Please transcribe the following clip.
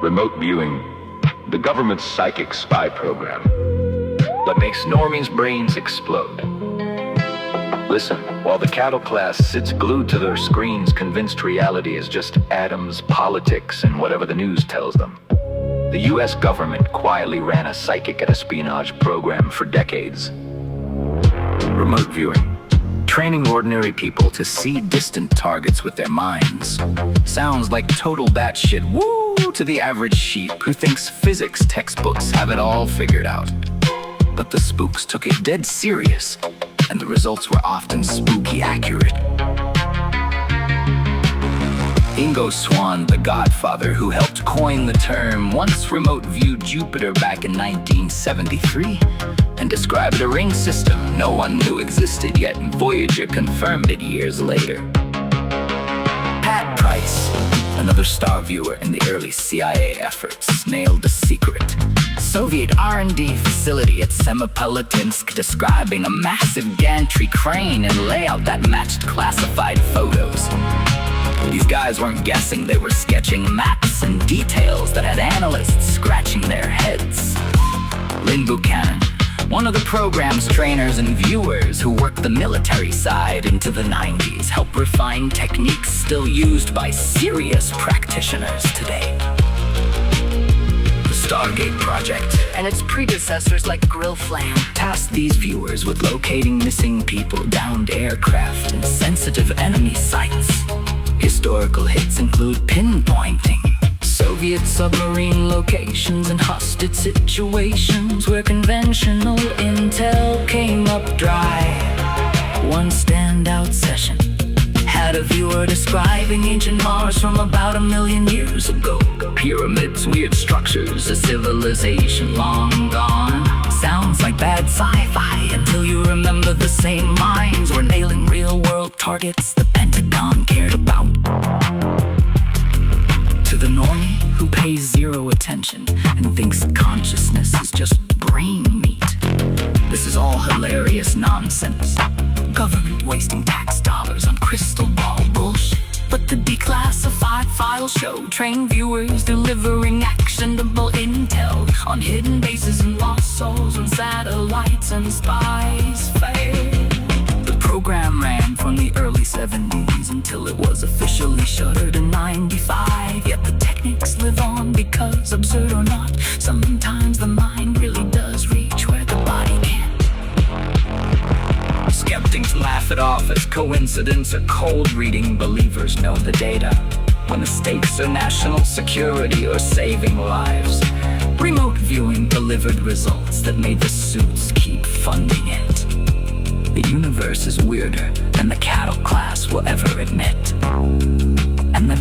Remote viewing, the government's psychic spy program that makes normies' brains explode. Listen, while the cattle class sits glued to their screens, convinced reality is just atoms, politics, and whatever the news tells them. The US government quietly ran a psychic espionage program for decades. Remote viewing, training ordinary people to see distant targets with their minds. Sounds like total batshit woo to the average sheep who thinks physics textbooks have it all figured out. But the spooks took it dead serious, and the results were often spooky accurate. Ingo Swann, the godfather who helped coin the term, once remote viewed Jupiter back in 1973 and described a ring system no one knew existed, yet Voyager confirmed it years later. Pat Price, another star viewer in the early CIA efforts, nailed the secret. Soviet R&D facility at Semipalatinsk, describing a massive gantry crane and layout that matched classified photos. These guys weren't guessing, they were sketching maps and details that had analysts scratching their heads. Lynn Buchanan, one of the program's trainers and viewers who worked the military side into the 90s, helped refine techniques still used by serious practitioners today. The Stargate Project and its predecessors like Grill Flam tasked these viewers with locating missing people, downed aircraft, and sensitive enemy sites. Historical hits include pinpointing Soviet submarine locations and hostage situations where conventional intel came up dry. One standout session had a viewer describing ancient Mars from about 1 million years ago. Pyramids, weird structures, a civilization long gone. Sounds like bad sci-fi until you remember the same minds were nailing real-world targets the Pentagon cared about. To the normie who pays zero attention and thinks consciousness is just brain meat, this is all hilarious nonsense. Government wasting tax dollars on crystal ball bullshit, but the declassified files show trained viewers delivering actionable intel on hidden bases and lost souls when satellites and spies failed. The program ran from the early 70s until it was officially shuttered in 95. Yet the techniques live on because, absurd or not, sometimes the mind really does reach where the body can't. Skeptics laugh it off as coincidence or cold reading. Believers know the data when the stakes are national security or saving lives. Remote viewing delivered results that made the suits keep funding it. The universe is weirder than the cattle class will ever admit, and the